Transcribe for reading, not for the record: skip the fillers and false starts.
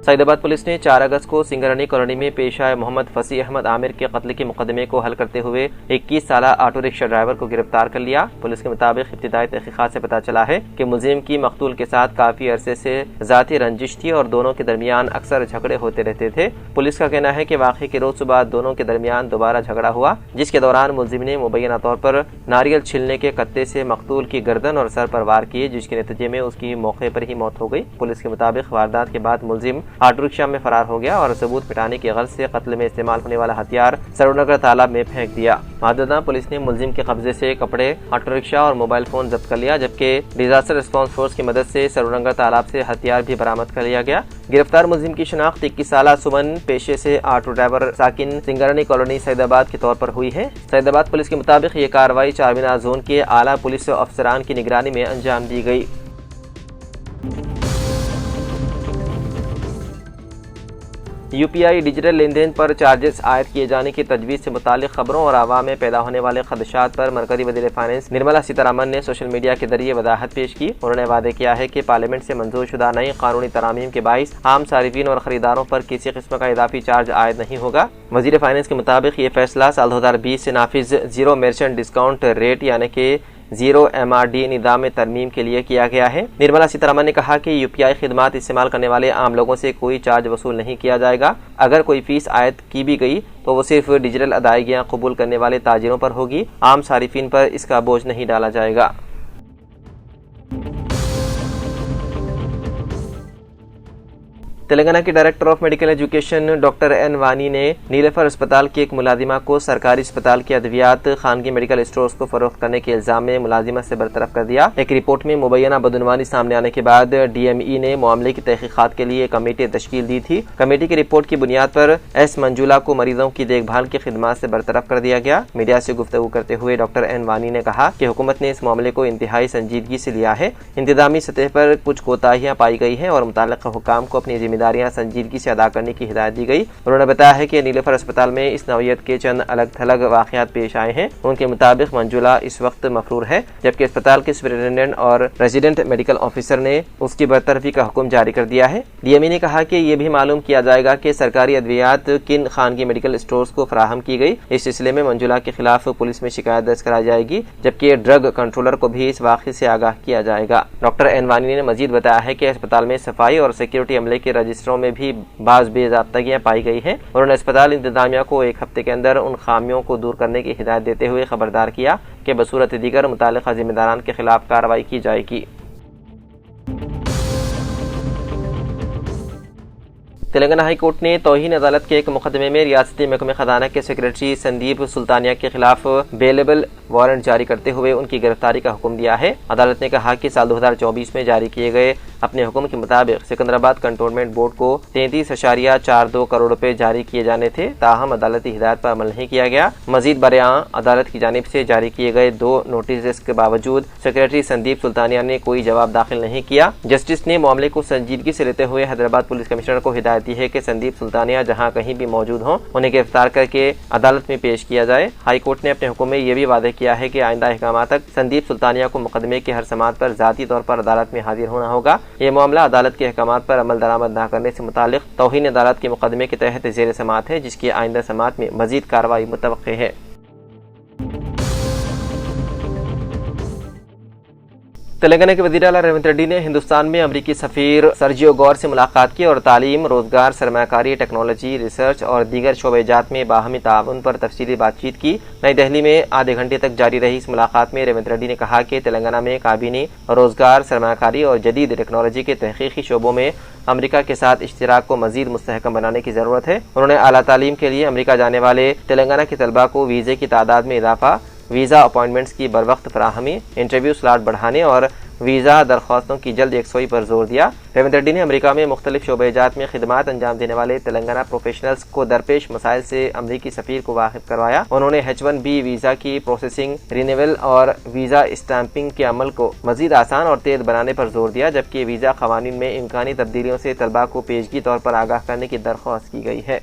Saidabad police ने 4 अगस्त को Singareni colony में पेश आए मोहम्मद फसी अहमद आमिर के कत्ल के मुकदमे को हल करते हुए 21 साल ऑटो रिक्शा ड्राइवर को गिरफ्तार कर लिया। पुलिस के मुताबिक इब्तिदाई तहकीकात से पता चला है कि मुलजिम की मकतूल के साथ काफी अरसे से जाती रंजिश थी और दोनों के दरमियान अक्सर झगड़े होते रहते थे। पुलिस का कहना है कि वाक़े के रोज सुबह दोनों के दरमियान दोबारा झगड़ा हुआ, जिसके दौरान मुलजिम ने मुबैना तौर पर नारियल छिलने के कत्ते से मकतूल की गर्दन और सर पर वार किए, जिसके नतीजे में उसकी मौके पर ही मौत हो गई। पुलिस के मुताबिक वारदात के बाद मुलजिम ऑटो रिक्शा में फरार हो गया और सबूत मिटाने की गर्ज से कत्ल में इस्तेमाल होने वाला हथियार सरोनगर तालाब में फेंक दिया। माददा पुलिस ने मुलजिम के कब्जे से कपड़े, ऑटो रिक्शा और मोबाइल फोन जब्त कर लिया, जबकि डिजास्टर रिस्पांस फोर्स की मदद से सरोनगर तालाब से हथियार भी बरामद कर लिया गया। गिरफ्तार मुलजिम की शनाख्त 21 साल सुमन पेशे से ऑटो ड्राइवर साकिन सिंगरनी कॉलोनी सईदाबाद के तौर पर हुई है। सईदाबाद पुलिस के मुताबिक ये कार्रवाई चारमीनार जोन के आला पुलिस अफसरान की निगरानी में अंजाम दी गई। यूपीआई डिजिटल लेन देन पर चार्जेस आयद किए जाने की तजवीज़ से मुतालिक खबरों और आवाम में पैदा होने वाले खदशात पर मरकजी वज़ीर फाइनेंस निर्मला सीतारमन ने सोशल मीडिया के जरिए वजाहत पेश की। उन्होंने वादे किया है कि पार्लियामेंट से मंजूर शुदा नई कानूनी तरामीम के बाइस आम सारिफीन और खरीदारों पर किसी किस्म का इजाफी चार्ज आयद नहीं होगा। वज़ीर फाइनेंस के मुताबिक ये फैसला साल 2020 से नाफिज जीरो मर्चेंट डिस्काउंट रेट यानी कि जीरो MRD निज़ाम में तरमीम के लिए किया गया है। निर्मला सीतारमन ने कहा कि यूपीआई खिदमात इस्तेमाल करने वाले आम लोगों से कोई चार्ज वसूल नहीं किया जाएगा। अगर कोई फीस आयद की भी गई तो वो सिर्फ डिजिटल अदायगियां कबूल करने वाले ताजिरों पर होगी। आम सारिफीन पर इसका बोझ नहीं डाला जाएगा। तेलंगाना के director of medical education doctor N Vani ने नीलोफर अस्पताल की एक मुलाजिमा को सरकारी अस्पताल के अद्वियात खानगी मेडिकल स्टोर्स को फरोख्त करने के इल्जाम में मुलाजिमा से बरतरफ कर दिया। एक रिपोर्ट में मुबैना बदनवानी सामने आने के बाद DME ने मामले की तहकीकात के लिए कमेटी तश्कील दी थी। कमेटी की रिपोर्ट की बुनियाद पर एस मंजूला को मरीजों की देखभाल की खिदमत से बरतरफ कर दिया गया। मीडिया से गुफ्तगू करते हुए डॉक्टर एन वानी ने कहा कि हुकूमत ने इस मामले को इंतहाई संजीदगी से लिया है। इंतजामी सतह पर कुछ कोताहियां पाई गई हैं और मुतल्लिक़ा हुकाम को अपनी जिम्मेदारियां संजीदगी से अदा करने की हिदायत दी गई। उन्होंने बताया है कि नीलोफर अस्पताल में इस नौयत के चंद अलग थलग वाक़यात पेश आए हैं। उनके मुताबिक मंजूला इस वक्त मफरूर है, जबकि अस्पताल के सुपरिटेंडेंट और रेजिडेंट मेडिकल ऑफिसर ने उसकी बरतरफी का हुक्म जारी कर दिया है। DME ने कहा कि यह भी मालूम किया जाएगा कि सरकारी अद्वियात किन खानगी मेडिकल स्टोर्स को फराहम की गई। इस सिलसिले में मंजूला के खिलाफ पुलिस में शिकायत दर्ज कराई जाएगी, जबकि ड्रग कंट्रोलर को भी इस वाक़े से आगाह किया जाएगा। डॉक्टर एन वानी ने मजीद बताया है कि अस्पताल में सफाई और सिक्योरिटी अमले के रजिस्टरों में भी बाज़ बेज़ाब्तगियां पाई गई हैं। उन्होंने अस्पताल इंतजामिया को 1 हफ्ते के अंदर उन खामियों को दूर करने की हिदायत देते हुए खबरदार किया कि बसूरत दीगर मुताल्लिक़ा जिम्मेदारान के खिलाफ कार्रवाई की जाएगी। तेलंगाना हाई कोर्ट ने तौहीन अदालत के एक मुकदमे में रियासती महकमे खजाना के सेक्रेटरी संदीप सुल्तानिया के खिलाफ बेलेबल वारंट जारी करते हुए उनकी गिरफ्तारी का हुक्म दिया है। अदालत ने कहा कि साल 2024 में जारी किए गए अपने हुक्म के मुताबिक सिकंदराबाद कंटोनमेंट बोर्ड को 33.42 करोड़ रुपए जारी किए जाने थे, ताहम अदालती हिदायत पर अमल नहीं किया गया। मजीद बरआं अदालत की जानिब से जारी किए गए 2 नोटिस के बावजूद सेक्रेटरी संदीप सुल्तानिया ने कोई जवाब दाखिल नहीं किया। जस्टिस ने मामले को संजीदगी से लेते हुए हैदराबाद पुलिस कमिश्नर को हिदायत दी है कि संदीप सुल्तानिया जहां कहीं भी मौजूद हों उन्हें गिरफ्तार करके अदालत में पेश किया जाए। हाई कोर्ट ने अपने हुक्म में यह भी वादे किया है कि आइंदा अहकाम तक संदीप सुल्तानिया को मुकदमे के हर समात पर जाती तौर पर अदालत में हाजिर होना होगा। ये मामला अदालत के अहकाम पर अमल दरामद न करने से मुतालिक तौहीन अदालत के मुकदमे के तहत ज़ेर समात है, जिसकी आइंदा समात में मजीद कार्रवाई मुतवक्के है। तेलंगाना के वज़ीर आला रेवंत रेड्डी ने हिंदुस्तान में अमरीकी सफ़ीर सर्जियो गौर से मुलाकात की और तालीम, रोजगार, सरमायाकारी, टेक्नोलॉजी, रिसर्च और दीगर शोबेजात में बाहमी ताउन पर तफसीली बातचीत की। नई दिल्ली में आधे घंटे तक जारी रही इस मुलाकात में रेवंत रेड्डी ने कहा कि तेलंगाना में काबीनी, रोजगार, सरमायाकारी और जदीद टेक्नोलॉजी के तहकीकी शोबों में अमरीका के साथ इश्तिराक को मजीद मुस्तहकम बनाने की जरूरत है। उन्होंने आला तालीम के लिए अमरीका जाने वाले तेलंगाना के तलबा को वीज़े की तादाद में इजाफा, वीज़ा अपॉइंटमेंट्स की बरवक्त फराहमी, इंटरव्यू स्लॉट बढ़ाने और वीज़ा दरख्वास्तों की जल्द यकसोई पर जोर दिया। रेवंत रेड्डी ने अमरीका में मुख्तलिफ शोबेजात में खिदमात अंजाम देने वाले तेलंगाना प्रोफेशनल्स को दरपेश मसाइल से अमरीकी सफ़ीर को वाकिफ करवाया। उन्होंने H1B वीज़ा की प्रोसेसिंग, रिन्यूअल और वीज़ा स्टैंपिंग के अमल को मजीद आसान और तेज बनाने पर जोर दिया, जबकि वीज़ा क़वानीन में इम्कानी तब्दीलियों से तलबा को पेशगी तौर पर आगाह करने की दरख्वास्त की गई है।